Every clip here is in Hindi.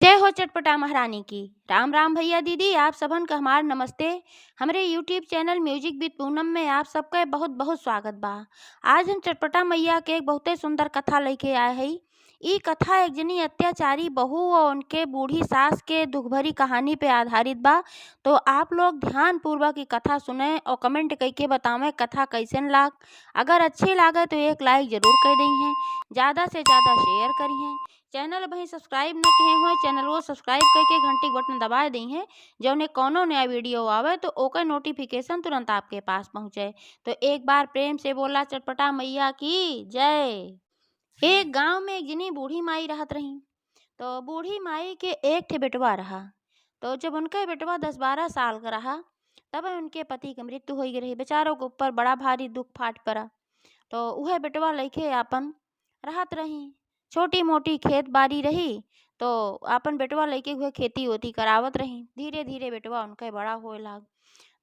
जय हो चटपटा महारानी की। राम राम भैया दीदी, आप सबन का हमार नमस्ते। हमरे YouTube channel music with Poonam में आप सबका बहुत बहुत स्वागत बा। आज हम चटपटा मैया के एक बहुते सुंदर कथा लेके आए हई। ई कथा एक जनी अत्याचारी बहू और उनके बूढ़ी सास के दुख भरी कहानी पे आधारित बा। तो आप लोग ध्यान पूर्वक ई कथा सुने और कमेंट करके बतावें कथा कैसन लाग। अगर अच्छी लागे तो एक लाइक जरूर कर दी हैं, ज़्यादा से ज़्यादा शेयर करिए। चैनल भाई सब्सक्राइब न किए हो, चैनल को सब्सक्राइब करके घंटी के बटन दबा दी हैं, जौने कोनो नया वीडियो आवे तो ओकर नोटिफिकेशन तुरंत आपके पास पहुँचे। तो एक बार प्रेम से बोला चटपटा मैया की जय। एक गांव में एक जनी बूढ़ी माई रहत रही। तो बूढ़ी माई के एक ठे बेटवा रहा। तो जब उनका बेटवा 10-12 साल का रहा तब उनके पति की मृत्यु हो गई रही। बेचारों के ऊपर बड़ा भारी दुख फाट पड़ा। तो वह बेटवा लइके आपन रहत रही। छोटी मोटी खेत बाड़ी रही तो आपन बेटवा लइके हुए खेती होती करावत रही। धीरे धीरे बेटवा उनके बड़ा होए लाग।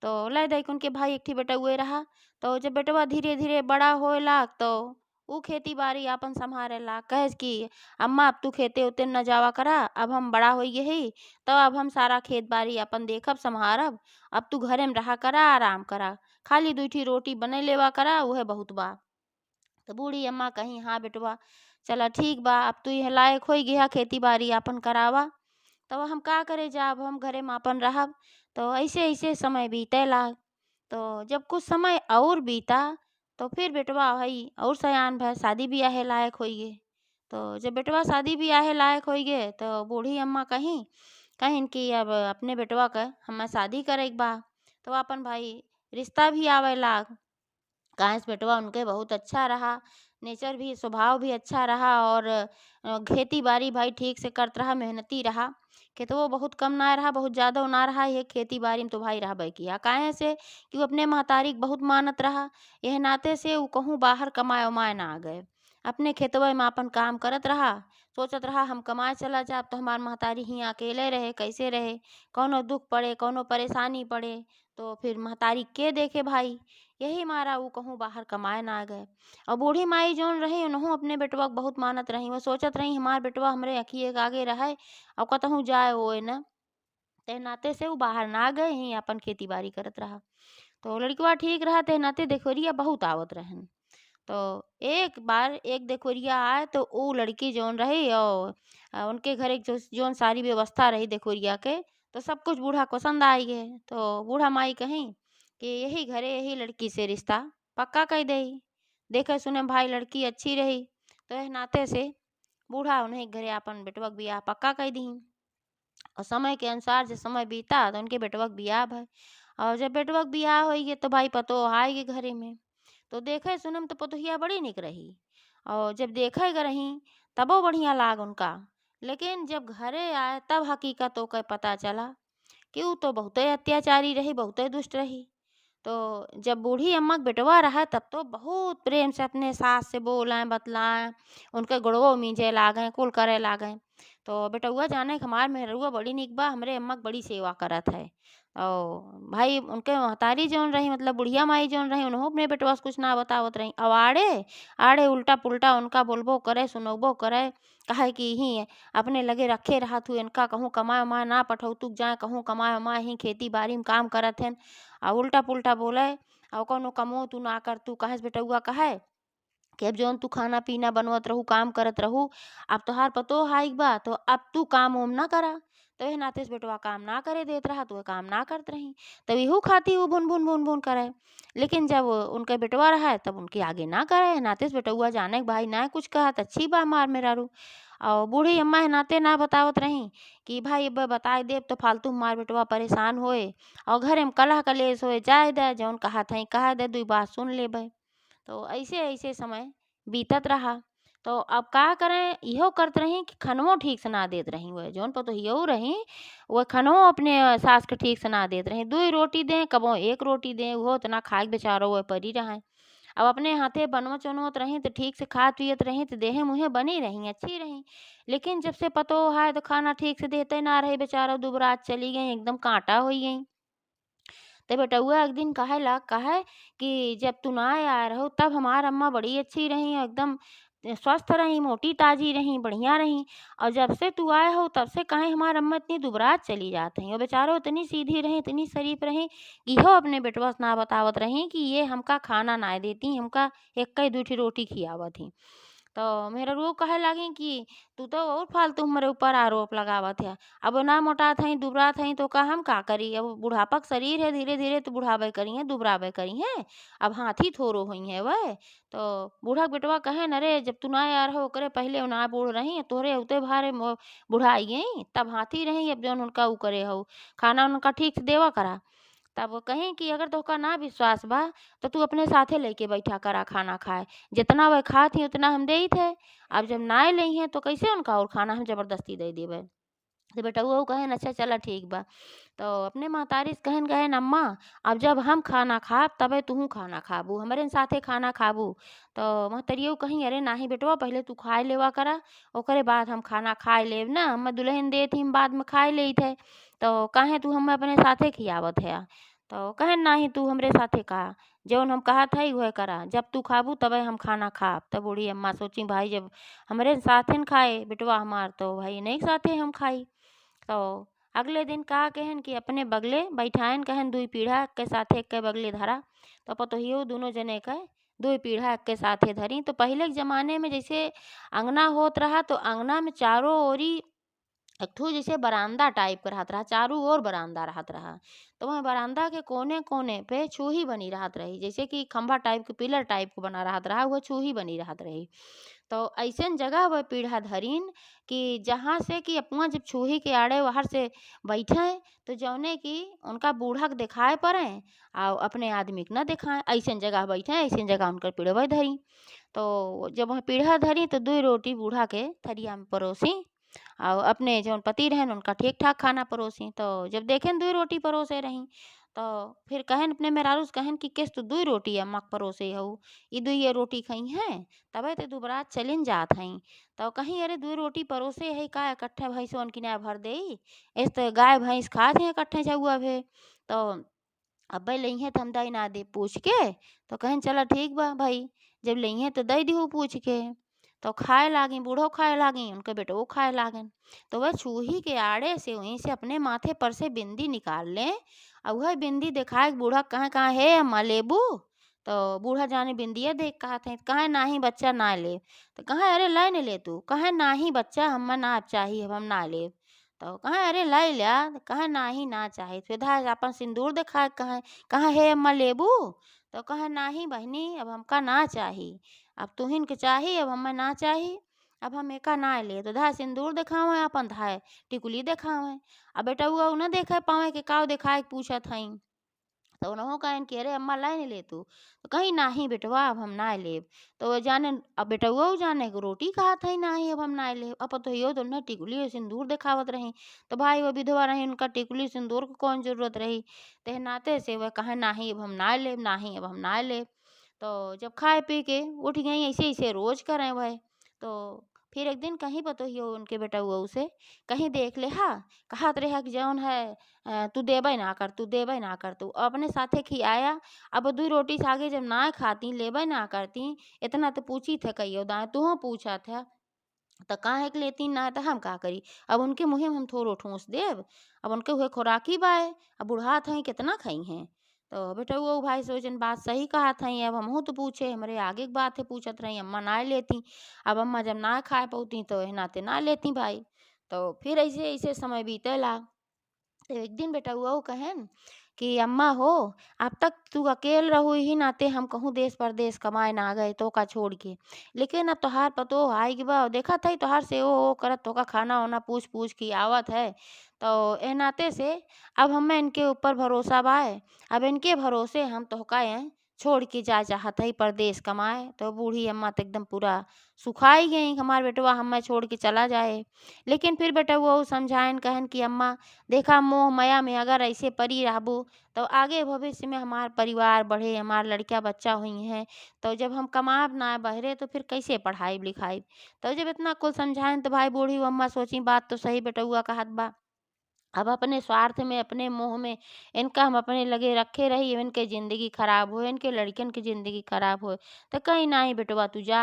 तो लय दई उनके भाई एक ठी बेटा हुए रहा। तो जब बेटवा धीरे धीरे बड़ा होए लाग तो ऊ खेती बाड़ी आपन संभारे लाग। कहे कि अम्मा अब तू खेते उते न जावा करा, अब हम बड़ा हो गए ही, तो अब हम सारा खेत बाड़ी अपन देखब संभारब। अब तू घरे में रहा करा, आराम करा, खाली 2 रोटी बने लेवा करा, उहे बहुत बा। तो बूढ़ी अम्मा कहीं हाँ बेटवा चला ठीक बा, अब तू यह लायक हो गया खेती बाड़ी आपन करावा। तो हम का करे जाब, हम घरे में आपन रहब। तो ऐसे ऐसे समय बीते लाग। तो जब कुछ समय और बीता तो फिर बेटवा हई और सयान भय शादी ब्याह लायक हो गए। तो जब बेटवा शादी ब्याह लायक हो गए तो बूढ़ी अम्मा कहीं कहीं कि अब अपने बेटवा का हमें शादी करे के बा। तो अपन भाई रिश्ता भी आवे लाग। काहे से बेटवा उनके बहुत अच्छा रहा, नेचर भी स्वभाव भी अच्छा रहा और खेती बाड़ी भाई ठीक से करत रहा, मेहनती रहा। खेतवो बहुत कम ना रहा, बहुत ज़्यादा ना रहा। ये खेती बाड़ी में तो भाई रहबे किया। काहे से कि वो अपने महतारी के बहुत मानत रहा। यह नाते से वो कहूँ बाहर कमाए उमाए ना आ गए। अपने खेतवा में अपन काम करत रहा। सोचत रहा हम कमाए चला जाब तो हमार महतारी ही अकेले रहे, कैसे रहे। कौनो दुख पड़े, कौनो परेशानी पड़े तो फिर महतारी के देखे भाई। यही मारा ऊ कहूँ बाहर कमाए ना गए। और बूढ़ी माई जौन रही उन्हों अपने बेटवा के बहुत मानत रही। वो सोचत रही हमार बेटवा हमरे अखिए के आगे रहे और कतहूँ जाए ओए न। ते नाते से वो बाहर ना गए, ही अपन खेती बाड़ी करत रहा। तो लड़कवा ठीक रहा, ते नाते देखोरिया बहुत आवत रहन। तो एक बार एक देखोरिया आए तो वो लड़की जौन रही और उनके घर एक जौन सारी व्यवस्था रही देखोरिया के, तो सब कुछ बूढ़ा पसंद आई गए। तो बूढ़ा माई कहीं कि यही घरे यही लड़की से रिश्ता पक्का कर दे। देखे सुने भाई लड़की अच्छी रही तो यह नाते से बूढ़ा उन्हें घरे अपन बेटवा के बियाह पक्का कर दी। और समय के अनुसार जब समय बीता तो उनके बेटवा के बियाह भय। और जब बेटवा के बियाह हो गए तो भाई पतो आए गए घरे में। तो देखे सुने में तो पतोहिया बड़ी निक रही और जब देखे ग रही तबो बढ़िया लाग उनका। लेकिन जब घरे आए तब हकीकतों का पता चला कि वो तो बहुते अत्याचारी रही, बहुते दुष्ट रही। तो जब बूढ़ी अम्मा के बेटवा रहा तब तो बहुत प्रेम से अपने सास से बोलें बतलाएं, उनके गोड़वो मींजे लागें, कुल करे लागें। तो बेटउआ जाने कि हमार मेहरुआ बड़ी निक बा, हमरे अम्मा के बड़ी सेवा करत है। और भाई उनके महतारी जौन रही मतलब बुढ़िया माई जौन रही उन्हों अपने बेटवा से कुछ ना बतावत रही। अब आड़े आड़े उल्टा पुल्टा उनका बोलबो करे, सुनबो करे। काहे कि ही अपने लगे रखे रहत हुए इनका कहूँ कमाए उमाए ना पठौतुक जाए, कहूँ कमाए उमाए ही खेती बाड़ी में काम करत हन। और उल्टा पुल्टा बोले और कौनो कमो तू ना कर, तू कहे से बेटउआ कहे कि अब जौन तू खाना पीना बनवत रहू, काम करत रहू, अब तोहार पतो हाइक बा तो अब तू काम ओम ना करा। तो यह नाते से बेटवा काम ना करे देत रहा तो वह काम ना करत रही। तब इहू खाती वो बुन बुन बुन बुन करे। लेकिन जब उनके बेटवा रहा तब उनके आगे ना करे। नाते से बेटउआ जाने कि भाई ना कुछ कहत अच्छी बा मार मेरारू। और बूढ़ी अम्मा है नाते ना बतावत रही कि भाई अब बताए देव तो फालतू हमार बेटवा परेशान होए और घरे में कलह कलेश होए, जाए दे जौन कहत हई कह दे, 2 बात सुन लेबे। तो ऐसे ऐसे समय बीतत रहा। तो अब का करें, इहो करत रही कि खनवो ठीक से ना देत रही। वह जौन पतोहियो रही वह खनवो अपने सास के ठीक से ना देत रही। 2 रोटी दें कबो 1 रोटी दें, वो इतना खाए के बेचारो वह परी रहे। अब अपने हाथे बनवत चुनवत रही तो ठीक से खात पियत रही तो देहे मुँहे बनी रही, अच्छी रही। लेकिन जब से पतो है तो खाना ठीक से देते ना रहे, बेचारा दुबरात चली गई, एकदम कांटा हो गई। ते बेटउआ एक दिन कहे कि जब तू ना आया रहो तब हमार अम्मा बड़ी अच्छी रही, एकदम स्वस्थ रहीं, मोटी ताजी रहीं, बढ़िया रहीं। और जब से तू आए हो तब से काहे हमार अम्मा इतनी दुबरात चली जात हईं। और बेचारो इतनी सीधी रहीं, इतनी शरीफ रहीं कि इहो अपने बेटवा से ना बतावत रहीं कि ये हमका खाना नाय देती, हमका एक्के दुई ठे रोटी खियावत हईं। तो मेहरारूओ कहे लागिन कि तू तो और फालतू हमरे ऊपर आरोप लगावत है। अब ना मोटात हईं, दुबरात हईं तो का हम का करी? अब बुढ़ापा क शरीर है, धीरे-धीरे तो बुढ़ाबे करिहें, दुबराबे करिहें। अब हाथी थोड़ो होइहें वै। तो बूढ़ा के बेटवा कहेन अरे जब तू नाय आ रहा ओकरे पहिले ना बूढ़ रहीं, तोहरे अउते भारे बुढ़ाई गई, तब हाथी रहीं, अब जौन उनका ऊ करे हऊ। खाना उनका ठीक से देवा करा। तब वो कहीं कि अगर तोहका ना विश्वास बा तो तू अपने साथे लेके बैठा करा खाना खाए। जितना वह खात ही उतना हम देइत है। अब जब नाय लइहें तो कैसे उनका और खाना हम जबरदस्ती दे देबै। तो बेटउआ कहेन अच्छा चला ठीक बा। तो अपने महतारी से कहन कहेन अम्मा अब जब हम खाना खाब तबे तुहू खाना खाबू, हमरे साथे खाना खाबू। तो महतरियो कहीं अरे नाही बेटवा पहिले तू खाए लेवा करा, ओकरे बाद हम खाना खाए लेब ना, हम्मे दुल्हन देत ही बाद में खाए लेइत है। तो काहे तू हम्मे अपने साथे खियावत है। तो कहेन नाही तू हमरे साथे खा, जौन हम कहत हई उहे करा, जब तू खाबू तबे हम खाना खाब। तब बूढ़ी अम्मा सोची भाई जब हमरे साथेन खाए बेटवा हमार तो भाई इन्हीं के साथे हम खाई। तो अगले दिन का कहेन कि अपने बगले बैठाइन कहेन दुई पीढ़ा के साथे एक्के बगले धरा। तो पतोहियो दुनो जने के दुई पीढ़ा एक्के साथे धरी। तो पहिले के ज़माने में जैसे अंगना होत रहा तो अंगना में चारों ओरी एक ठो जैसे बरामदा टाइप का रहत रहा, चारों ओर बरामदा रहत रहा। तो वह बरामदा के कोने-कोने पे छूही बनी रहत रही, जैसे कि खंभा टाइप के पिलर टाइप के बना रहत रहा, वह छूही बनी रहत रही। तो अइसन जगह वह पीढ़ा धरीन कि जहाँ से कि अपुआ जब छूही के आड़े बाहर से बैठें तो जौने कि उनका बूढ़ा के दिखाए पड़े और अपने आदमी के ना दिखाएं, अइसन जगह बैठें, अइसन जगह उनकर पीढ़वा धरी। तो जब वह पीढ़ा धरी तो दुई रोटी बूढ़ा के थरिया में परोसी और अपने जौन पति रहन उनका ठीक ठाक खाना परोसी। तो जब देखेन दुई रोटी परोसे रही तो फिर कहन अपने मेहरारू से कहन कि केस तू दुई रोटी अम्मा के परोसे हऊ, ई दुइये रोटी खई हैं तबे ते दुबरात चलिन जात हई। तो कहीं अरे दुई रोटी परोसे हई का इकट्ठे भैंसवन किनारे भर देई, ऐस तो गाय भैंस खात हैं इकट्ठे जउआ भे। तो अब्बे लइहें तो हम दई ना देब पूछ के। तो कहेन चला ठीक बा भाई, जब लइहें तो दई दिहू पूछ के। तो खाए लागी, बूढ़ो खाए लागी, उनके बेटवो खाए लागन। तो वह चूही के आड़े से वहीं से अपने माथे पर से बिंदी निकाल लें और वह बिंदी दिखाए बूढ़ा कहे कहाँ हे अम्मा लेबू। तो बूढ़ा जाने बिंदिया देख कहत है कहे नाही बच्चा ना ले। तो कहे अरे लै न ले तू, कहे नाही बच्चा हम्मा ना चाहिए अब हम ना लेब। तो कहे अरे लै ल्या, कहे नाही ना चाही। फिर धाय अपन सिंदूर दिखाए कहे कहे हे अम्मा लेबू। तो कहे नाही बहिनी अब हमका ना चाही, अब तुहिन के चाही अब हमें ना चाही, अब हम एका ना ले। तो धाय सिंदूर दिखावे अपन धाय टिकुली दिखावे। अब बेटा वो न देखे पावे कि काव दिखाए के पूछत हई। तो उनहु कहन कि अरे अम्मा लाई ले तू। तो कही नाही बेटवा अब हम ना लेब। तो वो जाने अब बेटवा जाने कि रोटी कहत हई नाही अब हम ना लेब। अब तो यो दोनों टिकुली और सिंदूर दिखावत रही। तो भाई वो विधवा रही उनका टिकुली सिंदूर को कौन जरूरत रही। ते नाते से वह कहे नाही अब हम ना लेब, नाही अब हम ना लेब। तो जब खाए पी के उठ गई ऐसे ऐसे रोज करें वह। तो फिर एक दिन कहीं बतोहियो उनके बेटा हुआ उसे कहीं देख ले हा कहत रहे कि जौन है तू देबे ना कर, तू देबे ना कर, तू अपने साथे खियाया। अब दुई रोटी से आगे जब ना खाती लेबे ना करती इतना तो पूछी थे कहियो दाए तू पूछा था। तो काहे के लेती ना तो हम का करी। अब उनके मुँहे में हम थोड़ो ठूस देब, अब उनके हुए खुराकी बाए, अब बुढ़ात हई कितना खाई हैं। तो बेटा वो भाई सोचन बात सही कहा था अब हमहू तो पूछे हमरे आगे की बात है पूछत रही अम्मा ना लेती। अब अम्मा जब ना खाए पौती तो एह नाते ना लेती भाई। तो फिर ऐसे ऐसे समय बीते ला। तो एक दिन बेटा वो कहन कि अम्मा हो अब तक तू अकेल रहू ही नाते हम कहूँ देश परदेश कमाए ना गए तो का छोड़ के। लेकिन अब तोहार पतो आई कि बा देखा था तोहार से ओ करत तो का खाना वाना पूछ पूछ के आवत है। तो ए नाते से अब हमें इनके ऊपर भरोसा बाए, अब इनके भरोसे हम तोहका छोड़ के जा चाहत हई परदेश कमाए। तो बूढ़ी अम्मा तो एकदम पूरा सुखाई गई हमार बेटवा हमें छोड़ के चला जाए। लेकिन फिर बेटा वो समझाइन कहन कि अम्मा देखा मोह माया में अगर ऐसे पड़ी रहबू तो आगे भविष्य में हमार परिवार बढ़े, हमार लड़का बच्चा हुई हैं। तो जब हम कमाब ना बहरे तो फिर कैसे पढ़ाई लिखाई। तो जब इतना कुल समझाएं तो भाई बूढ़ी अम्मा सोची बात तो सही बेटा हुआ कहत बा। अब अपने स्वार्थ में अपने मोह में इनका हम अपने लगे रखे रही इनके ज़िंदगी खराब हो, इनके लड़कन की ज़िंदगी खराब हो। तो कहीं ना ही बेटवा तू जा।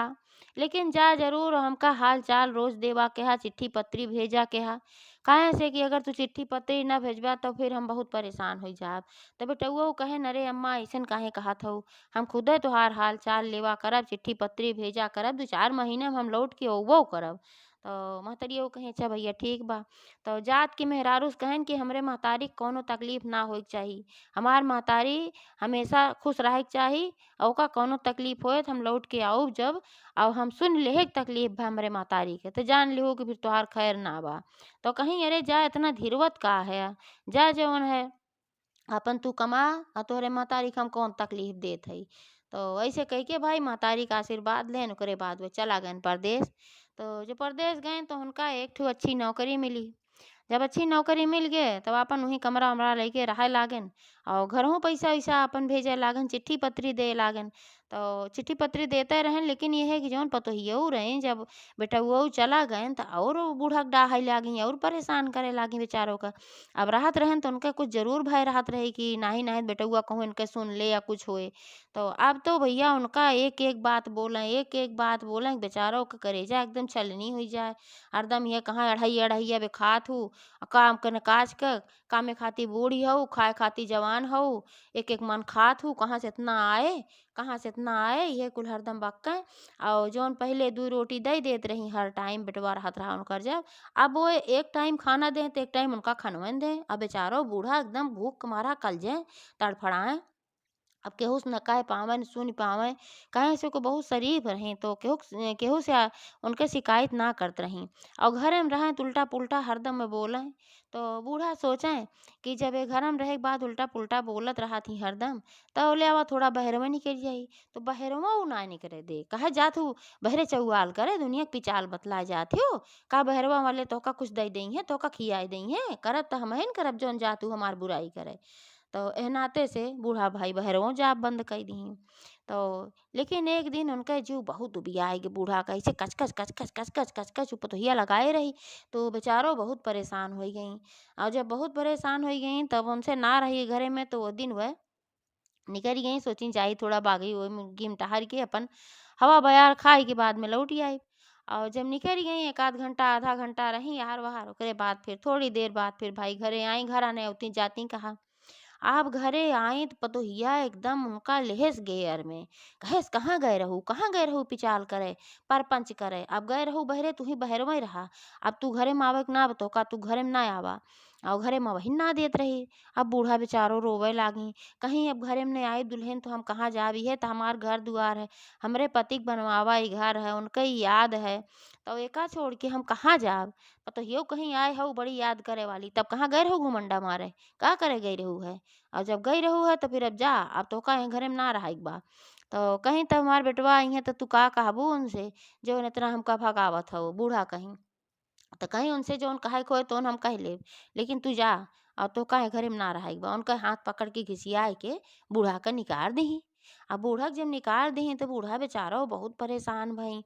लेकिन जा जरूर हमका हाल चाल रोज देवा के हा, चिट्ठी पत्री भेजा के हा। काहे से कि अगर तू चिट्ठी पत्री न भेजबा तो फिर हम बहुत परेशान हो जाब। तो बेटउआ कहे अरे अम्मा ऐसन काहे कहत हऊ, हम खुदे तोहार हाल चाल लेवा करब, चिट्ठी पत्री भेजा करब, 2-4 महीने में हम लौट के अउबो करब। तो महतरिया कहे अच्छा भैया ठीक बा। तो जात के मेहरारू से कहन कि हमरे महतारी के कौनो तकलीफ ना होइक चाही, हमार महतारी हमेशा खुश रहे के चाही, और ओका कौनो तकलीफ होए तो हम लौट के आऊब जब, और हम सुन लेहे के तकलीफ बा हमरे महतारी के, तो जान लिहो कि फिर तोहार खैर ना बा। तो कहीं अरे जा इतना धीरवत का है, जा जवन है अपन तू कमा, और तोहरे महतारी के हम कौन तकलीफ देत हई। तो ऐसे कह के भाई महतारी का आशीर्वाद लेन, ओकरे बाद वे चला गए परदेश। तो जो परदेश गए तो उनका एक ठो अच्छी नौकरी मिली। जब अच्छी नौकरी मिल गए तब अपन वहीं कमरा उमरा लेके रहे लागन, और घरों पैसा वैसा अपन भेजे लागन, चिट्ठी पत्री दे लागन। तो चिट्ठी पत्री देते रहें, लेकिन ये है कि जौन पतोहियो रहे जब बेटउआ चला गए तो और बूढ़ा के डाहे लागी और परेशान करे लागी बेचारों का। अब राहत रहें तो उनका कुछ जरूर भय राहत रहे कि नाही नाही बेटउआ कहूँ इनके सुन ले या कुछ होए। तो अब तो भैया उनका एक एक बात बोलें, एक एक बात बोलें, बेचारों का करेजा एकदम छलनी हुई जाए। हरदम ये कहाँ अढ़ैया अढ़ैया बे खात हूँ, काम कने काज कर, कामे खाती बूढ़ी हऊ, खाए खाती जवान हऊ, एक एक मन खात हूँ, कहाँ से इतना आए, कहाँ से इतना आए, ये कुल हरदम बक्के। और जौन पहले 2 रोटी दे देत रही हर टाइम बेटवा रहत रहा उनकर जब, अब वो एक टाइम खाना दें तो एक टाइम उनका खनवन दें। अब बेचारो बूढ़ा एकदम भूख के मारा कलजे तड़फड़ाए। अब केहू से न कह पावें न सुन पावें, कहे से को बहुत शरीफ रहें तो केहू से उनके शिकायत ना करत रहीं, और घरे में रहें तो उल्टा पुल्टा हरदम में बोलें। तो बूढ़ा सोचें कि जब ये घर में रहे के बाद उल्टा पुल्टा बोलत रहा थी हरदम, तो ले आवा थोड़ा बहरवा निकल जाई। तो बहरवा उ ना निकले दे, कहे जात हूँ बहरे चौआल करे, दुनिया के पिचाल बतला जाती हो, का बहरवा वाले तो का कुछ दई दई है, तो का खियाई दई है, करब तो हम ही न करब जौन जात हूँ हमार बुराई करे। तो एह नाते से बूढ़ा भाई बहरवों जाब बंद कर दी। तो लेकिन एक दिन उनका जीव बहुत उबियाए कि बूढ़ा कैसे कचकच कचकच कचकच कचकच उपतोहिया लगाए रही। तो बेचारो बहुत परेशान हो गई, और जब बहुत परेशान हो गई तब उनसे ना रही घरे में, तो वो दिन वह निकल गई, सोची जाई थोड़ा बागी वो मुर्गी में टहर के अपन हवा बयार खाए के बाद में लौट आई। और जब निकल गई 1 आध घंटा आधा घंटा रही यार वहार, ओकरे बाद फिर थोड़ी देर बाद फिर भाई घरे आई, घर आने उतनी जाती कहा। आप घरे आई तो पतोहिया एकदम उनका लेहस गेयर में, कहेस कहाँ गए रहू, कहाँ गए रहू पिचाल करे, परपंच करे, अब गए रहू बहरे, तू ही बहरवा ही रहा, अब तू घरे में आवे के ना बतो का, तू घरे में ना आवा, और घरे में वही ना देत रही। अब बूढ़ा बेचारो रोवे लागी, कहीं अब घरे में नहीं आई दुल्हन तो हम कहाँ जावी है, तो हमार घर दुआर है, हमरे पति के बनवावा ही घर है, उनके ही याद है, तो एका छोड़ के हम कहाँ जाब। पतोहियो कहीं आए हो बड़ी याद करे वाली, तब कहाँ गए रहो घुमंडा मारे, का करे गई रहू है, और जब गई रहू है तो फिर अब जा, अब तो कहीं घरे में ना रहा एक बा। तो कहीं तब हमार बेटवा आई है तो तू का कहबू उनसे, जो इतना हमका भगावत हो बूढ़ा कहीं। तो कहीं उनसे जौन कहे खोए तो हम कह लेब, लेकिन तू जा, और तो काहे घरे में ना रहा बा। उनका हाथ पकड़ के घिसियाए के बूढ़ा का निकाल दही। अब बूढ़ा के जब निकाल दही तो बूढ़ा बेचारा बहुत परेशान भई।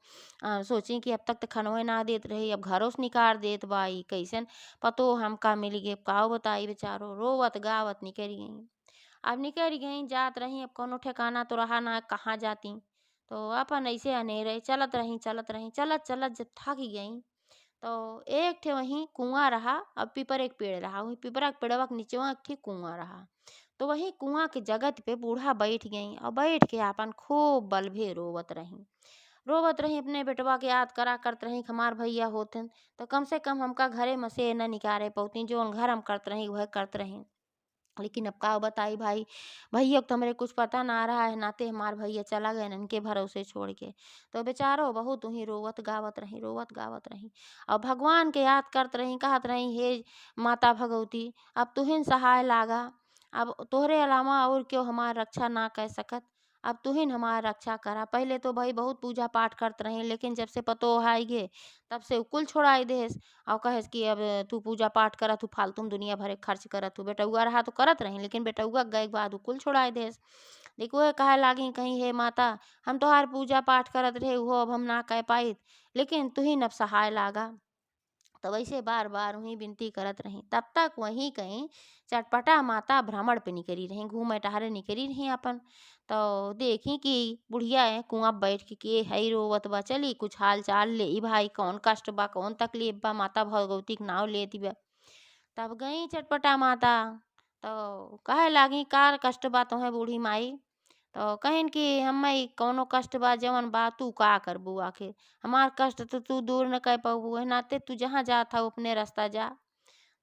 सोची कि अब तक तो खनवे ना देत रही, अब घरों से निकाल देत बाई, कैसन पतो हमका मिल गे, का बताई बेचारो रोवत गावत निकल गई। अब निकल गई जात रही, अब कोनो ठिकाना तो रहा ना कहाँ जाती। तो अपन ऐसे अनेरे चलत रही चलत रही, चलत चलत जब थक गई तो एक ठे वहीं कुआं रहा। अब पीपर एक पेड़ रहा, वहीं पीपरा के पेड़वा के नीचवा एक ठे कुआं रहा। तो वहीं कुआं के जगत पे बूढ़ा बैठ गई, और बैठ के आपन खूब बलभे रोवत रही अपने बेटवा के याद करा करत रही, हमार भैया होतन तो कम से कम हमका घरे में से न निकारे पौती, जो घर हम करत रही वह करत रही। लेकिन अब का बताई भाई, भैया को तो हमरे कुछ पता ना रहा है, नाते हमार भैया चला गए इनके भरोसे छोड़ के। तो बेचारो बहुत वहीं रोवत गावत रही, और भगवान के याद करत रही, कहत रही हे माता भगवती अब तुहिन सहाय लागा, अब तोहरे अलावा और क्यों हमार रक्षा ना कर सकत, अब तुहिन हमार रक्षा करा। पहले तो भाई बहुत पूजा पाठ करत रही, लेकिन जब से पतो है गे तब से कुल छोड़ाई देस, और कहेस कि अब तू पूजा पाठ करत तू फालतू में दुनिया भरे खर्च करत तू, बेटउआ रहा तो करत रही, लेकिन बेटउआ गए के बाद उ कुल छोड़ाए देस। देखो वह कहे लागी कहीं हे माता हम तोहार पूजा पाठ करत रहे वो अब हम ना कह पाई, लेकिन तू ही नब सहाय लागा। तो वैसे बार बार वहीं विनती करत रही। तब तक वहीं कहीं चटपटा माता भ्रमण पे निकली रही, घूमे टहरे निकली रही अपन। तो देखी कि बुढ़िया है कुआं बैठ के हई रोवत बा, चली कुछ हाल चाल ले ई भाई, कौन कष्ट बा कौन तकलीफ बा, माता भगवती के नाव लेती बा। तब गई चटपटा माता, तो कहे लागी कार कष्ट बा तोहे बूढ़ी माई। तो कहिन कि हम्मे कौनो कष्ट बा जवन बा तू का करबू, आखिर हमार कष्ट तो तू दूर न कर पाबू, है नाते तू जहाँ जात हऊ अपने रास्ता जा।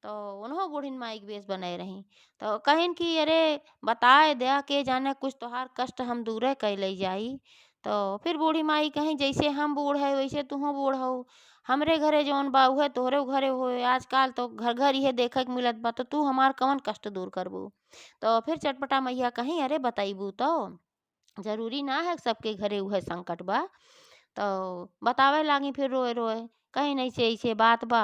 तो उन्हों बूढ़िन माई के वेश बनाए रही। तो कहिन कि अरे बताए दया के जाने कुछ तोहार कष्ट हम दूरे कैले जाई। तो फिर बूढ़ी माई कहीं जैसे हम बूढ़ है वैसे तुहो बूढ़ हो, हमरे घरे जौन बा उहे तोहरे घरे होए, आजकल तो घर घर इहे देखे के मिलत बा, तो तू हमार कवन कष्ट दूर करबू। तो फिर चटपटा मैया कहीं अरे बताइबू तो जरूरी ना है सबके घरे उहे संकट बा। तो बतावे लागी फिर रोए रोए, कहीं नहीं से ऐसे बात बा,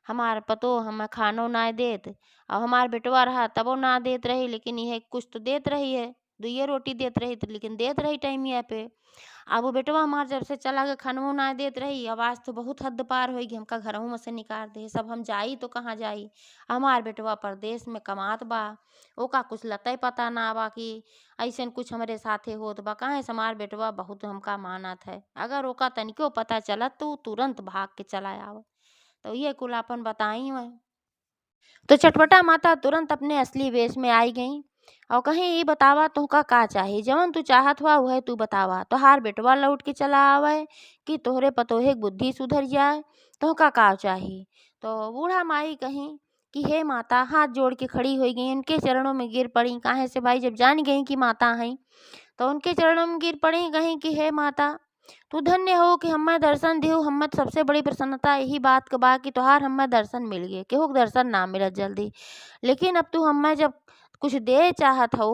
हमार पतो हमें खानो ना देत, और हमार बेटवा रहा तबो ना देत रही, लेकिन यह कुछ तो देत रही है, दुइये रोटी देत रही तो, लेकिन देत रही टाइमिया पे। अब वो बेटवा हमार जब से चला गया खनवो ना देत रही, आवाज तो बहुत हद पार होगी, हमका घरहू में से निकाल दे, सब हम जाई तो कहाँ जाई। हमार बेटवा परदेश में कमात बा, ओका कुछ लतई पता ना बा कि ऐसन कुछ हमरे साथे होत बा, काहे से हमार बेटवा बहुत हमका मानत है, अगर ओका तनिको पता चलत तो ऊ तुरंत भाग के चला आवत। तो ये कुल अपन बताई मैं। तो चटपटा माता तुरंत अपने असली वेश में आई गई और कहीं ये बतावा तुहका का चाही, जवन तू चाहत हुआ वह तू बतावा, तोहार बेटवा लौट के चला आवे कि तोहरे पतोहे के बुद्धि सुधर जाए, तुहका का चाही। तो बूढ़ा माई कहीं कि हे माता, हाथ जोड़ के खड़ी हो गई, उनके चरणों में गिर पड़ी, काहे से भाई जब जान गई कि माता हैं तो उनके चरणों में गिर पड़ी, कहीं कि हे माता तू धन्य हो कि हमें दर्शन देहु, हमें सबसे बड़ी प्रसन्नता यही बात के बा कि तोहार हमें दर्शन मिल गए, केहू के दर्शन ना मिलत जल्दी, लेकिन अब तू हमें जब कुछ दे चाहत हो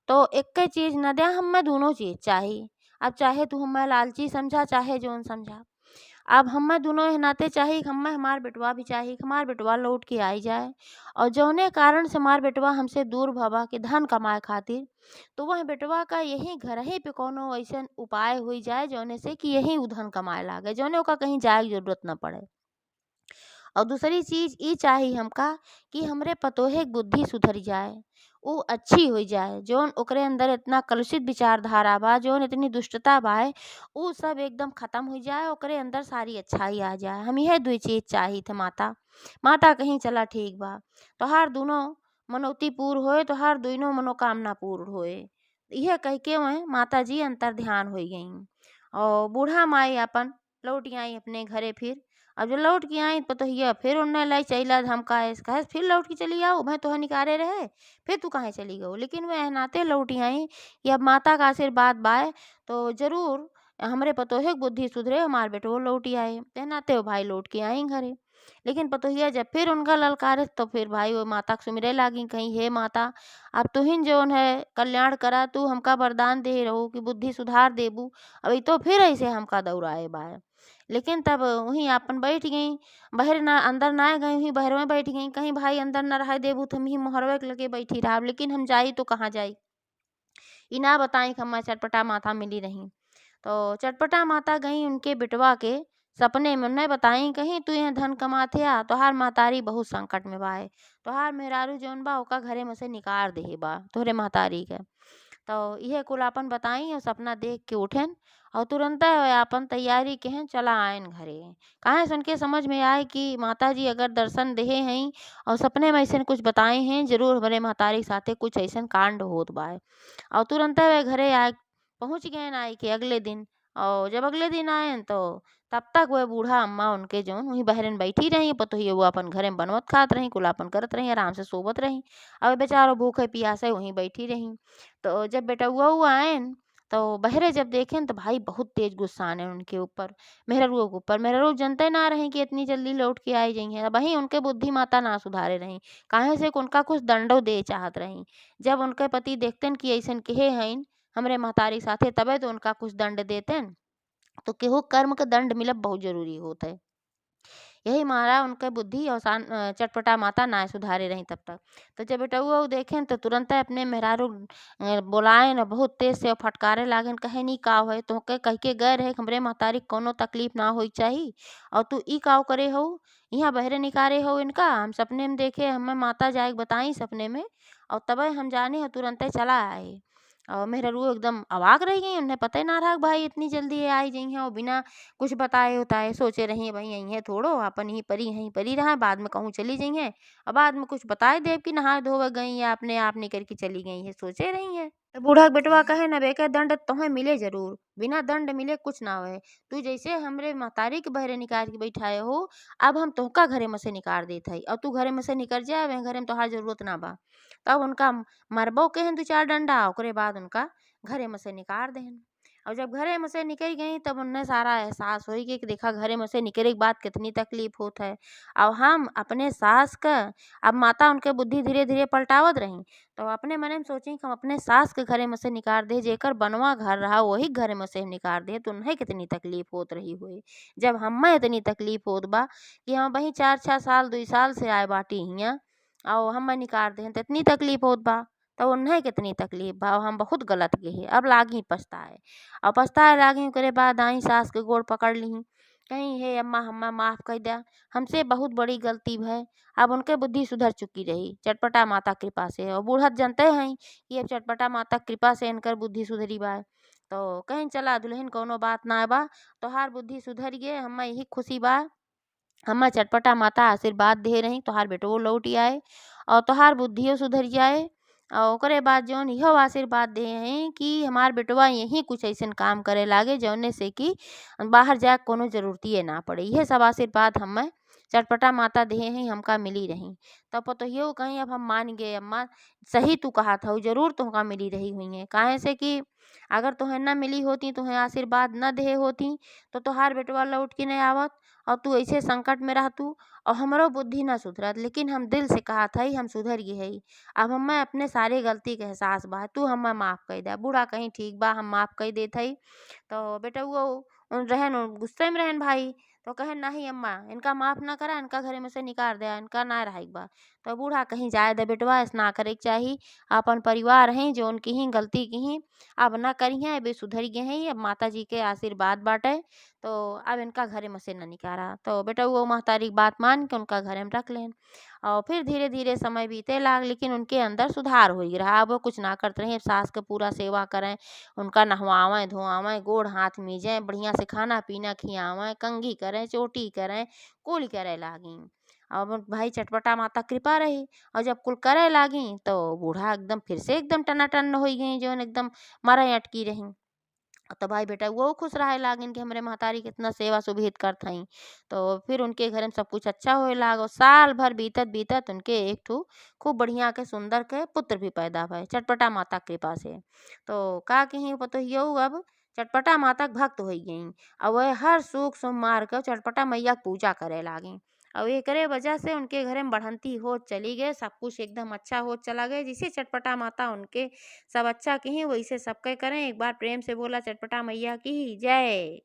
तो एक चीज न दे, हमें दोनों चीज चाहिए। अब चाहे तू हमें लालची समझा चाहे जोन समझा, अब हमें दोनों एह नाते चाहिए, हमें हमार बेटवा भी चाहिए, हमार बेटवा लौट के आई जाए, और जौने कारण से हमार बेटवा हमसे दूर भवा के धन कमाए खातिर, तो वह बेटवा का यही घर ही पे कोनो ऐसा उपाय हुई जाए जौने से कि यही उ धन कमाए लागे, जौने ओका कहीं जाए के जरूरत न पड़े। और दूसरी चीज ई चाही हमका कि हमरे पतोहे के बुद्धि सुधर जाए, ऊ अच्छी हो जाए, जौन ओकरे अंदर इतना कलुषित विचारधारा बा, जौन इतनी दुष्टता बा, ऊ सब एकदम खत्म हो जाए, ओकरे अंदर सारी अच्छाई आ जाए, हम यह दुई चीज चाही थे माता। माता कहीं चला ठीक बा, तोहार दोनों मनौती पूर्ण होए, तोहार दोनों मनोकामना पूर्ण होए। यह कह के वह माता जी अंतर ध्यान हो गई और बूढ़ा माई अपन लौट आई अपने घरे फिर। अब जो लौट के आई पतोहिया फिर उन्ने लाई चैला धमकाए, कहे फिर लौट के चली आओ, मैं तो निकारे रहे, फिर तू कहाँ चली गई, लेकिन वह नाते लौटी आई कि अब माता का आशीर्वाद बाय तो जरूर हमरे पतोहे के बुद्धि सुधरे, हमार बेटो लौटी आए, नाते वो भाई लौट के आई घरे। लेकिन पतोहिया जब फिर उनका ललकारे तो फिर भाई वो माता के सुमिरे लागी, कहीं हे माता अब तुहिन जौन है कल्याण करा, तू हमका वरदान दे रहो कि बुद्धि सुधार देबू, अभी तो फिर ऐसे हमका दौड़ाए बाय। लेकिन तब वहीं आपन बैठ गई, बाहर ना अंदर ना गई, वहीं बाहर में बैठ गई, कहीं भाई अंदर न रह देबू तो हम ही मोहरवे के लगे बैठी रहा, लेकिन हम जाई तो कहाँ जाई, ई ना बताई कि हमार चटपटा माता मिली रही। तो चटपटा माता गई उनके बिटवा के सपने में, उन्हें बताई कहीं तू यहाँ धन कमाथे आ, तोहार महतारी बहुत संकट में बा है, तोहार मेहरारू जौन बा ओका घरे में से निकाल दे बा तोहरे महतारी के। तो यह कुल आपन बताई और सपना देख के उठेन और तुरंत आपन तैयारी के हैं चला आयन घरे। काहे सुन के समझ में आए कि माता जी अगर दर्शन देहे हैं और सपने में ऐसे कुछ बताए हैं, जरूर हमारे महतारी साथे कुछ ऐसा कांड होत बा। और तुरंत वे घरे आए, पहुंच गए आए के अगले दिन। और जब अगले दिन आए तो तब तक वह बूढ़ा अम्मा उनके जो वहीं बहरन बैठी रही, पतोहिए वो अपन घरे में बनवत खात रही, कुलापन करत रही, आराम से सोवत रही। अब बेचारो भूखे प्यासे वहीं बैठी रही। तो जब बेटउआ हुआ आयन तो बहरे जब देखें तो भाई बहुत तेज गुस्सा आने उनके ऊपर, मेहरुआ के ऊपर। मेहरुआ जनते ना रही कि इतनी जल्दी लौट के आई जाई है, वहीं उनके बुद्धि माता ना सुधारे रही, काहे से कि उनका कुछ दंडो दे चाहत रही। जब उनके पति देखते कि ऐसन केहे हईन हमरे महतारी साथे, तबे तो उनका कुछ दंड देते, तो केहू कर्म का दंड मिलब बहुत जरूरी होता है। यही मारा उनके बुद्धि और चटपटा माता ना सुधारे रही तब तक। तो जब बेटउआ देखें तो तुरंत अपने मेहरारू बोलाए न बहुत तेज से और फटकारे लागन, कहे नी का है तोहके कह के गए रहे हमरे महतारी कोनो तकलीफ ना होई चाही और तू ई काव करे हो, यहाँ बहरे निकारे हो इनका। हम सपने में देखे हमें माता जाए बताई सपने में और तबे हम जाने हो तुरंत चला आए। और मेहरारू एकदम अवाक रह गई, उन्हें पता ही ना रहा कि भाई इतनी जल्दी ये आई जई हैं और बिना कुछ बताए उताए। सोचे रही भाई यहीं है थोड़ो अपन यहीं परी रहा बाद में कहूँ चली जई हैं और बाद में कुछ बताए देव कि नहा धोवे गई या अपने आप निकल के चली गई है, सोचे रही है। तो बूढ़ा के बेटवा कहे न बेके दंड तुम्हें मिले जरूर, बिना दंड मिले कुछ ना होए। तू जैसे हमरे महतारी के बहरे निकाल के बैठाए हो, अब हम तोहका घरे में से निकाल देत हई और तू घरे में से निकल जाए, घरे में तोहार जरूरत ना बा। तब उनका मरबो केहन दू चार डंडा ओकरे बाद उनका घरे में से निकाल देहन। और जब घरे में से निकल गई तब उन्हें सारा एहसास होई कि देखा घरे में से निकले के बाद कितनी तकलीफ होत है। और हम अपने सास का अब माता उनके बुद्धि धीरे धीरे पलटावत रही तो अपने मने में सोची कि हम अपने सास के घरे में से निकाल दे, जेकर बनवा घर रहा वही घरे में से निकाल दे तो उन्हें कितनी तकलीफ होत रही हुई। जब हमें इतनी तकलीफ होत बा कि हम वही 4-6 साल 2 साल से आए बाटी हियाँ और हम निकाल दे तो इतनी तकलीफ होत बा, तो उन्हें कितनी तकलीफ बा और हम बहुत गलत गए अब लागी पछताए। और पछताए लागी करे बाद आई सास के गोड़ पकड़ ली, कहीं हे अम्मा हम्मा माफ़ कर दिया, हमसे बहुत बड़ी गलती है। अब उनके बुद्धि सुधर चुकी रही चटपटा माता कृपा से। और बूढ़त जानते हैं कि अब चटपटा माता कृपा से इनकर बुद्धि सुधरी बा। तो कहीं चला दुल्हन कोनो बात ना बा, तोहार बुद्धि सुधर गए हमें यही खुशी बा। हमें चटपटा माता आशीर्वाद दे रही तोहार बेटो लौट आए और तोहार बुद्धियो सुधर जाए। और ओकरे बाद जौन इहो आशीर्वाद दे हैं कि हमार बेटवा यही कुछ ऐसन काम करे लागे जौने से कि बाहर जाए कोनो जरूरतिए ना पड़े। यह सब आशीर्वाद हमें चटपटा माता दे हैं हमका मिली रही। तब पतोहियो कहीं अब हम मान गए अम्मा सही तू कहा था जरूर तुमका मिली रही हुई है, काहे से कि अगर तुम्हें न मिली होती तुम्हें आशीर्वाद न दे होती तो तोहार बेटवा लौट के नहीं आवत और तू ऐसे संकट में रहतू और हमरो बुद्धि न सुधरत। लेकिन हम दिल से कहा था हम सुधर गए हई, अब हमें अपने सारे गलती के एहसास बा, तू हमें माफ़ कर दे। बूढ़ा कहीं ठीक बा हम माफ़ कर देत हई। तो बेटा वो रहन गुस्से में रहन भाई तो कहे नहीं अम्मा इनका माफ़ ना करा, इनका घरे में से निकाल दे, इनका ना रहा बा। तो बूढ़ा कहीं जाए दे बेटवा ऐसा ना करे के चाही, अपन परिवार हैं जो उनकी ही गलती की ही अब ना करी हैं, अब सुधर गए हैं, अब माता जी के आशीर्वाद बाटे तो अब इनका घरे में से न निकारा। तो बेटा वो महतारी की बात मान के उनका घरे में रख लें। और फिर धीरे धीरे समय बीते लाग लेकिन उनके अंदर सुधार हो ही रहा। अब वो कुछ ना करते रहे, सास के पूरा सेवा करें, उनका नहवावें धोआवें गोड़ हाथ मीजें बढ़िया से खाना पीना खियावें, कंघी करें चोटी करें कुल करे लागी। अब भाई चटपटा माता कृपा रही और जब कुल करे लागी तो बूढ़ा एकदम फिर से एकदम टनाटन हो गई जो एकदम मरे अटकी रही। तो भाई बेटा वो खुश रहे लागिन कि हमरे महतारी कितना सेवा सुभित करत हई। तो फिर उनके घर में सब कुछ अच्छा होए लागो। साल भर बीतत बीतत उनके एक ठू खूब बढ़िया के सुंदर के पुत्र भी पैदा भय चटपटा माता कृपा से। तो का कहीं पतोहियो अब चटपटा माता के भक्त हो गई और वह हर सुख सोमवार के चटपटा मैया के पूजा करे लागी। और एकरे वजह से उनके घर में बढ़ंती हो चली गए, सब कुछ एकदम अच्छा हो चला गया। जिसे चटपटा माता उनके सब अच्छा की वैसे सबके करें। एक बार प्रेम से बोला चटपटा मैया की जय।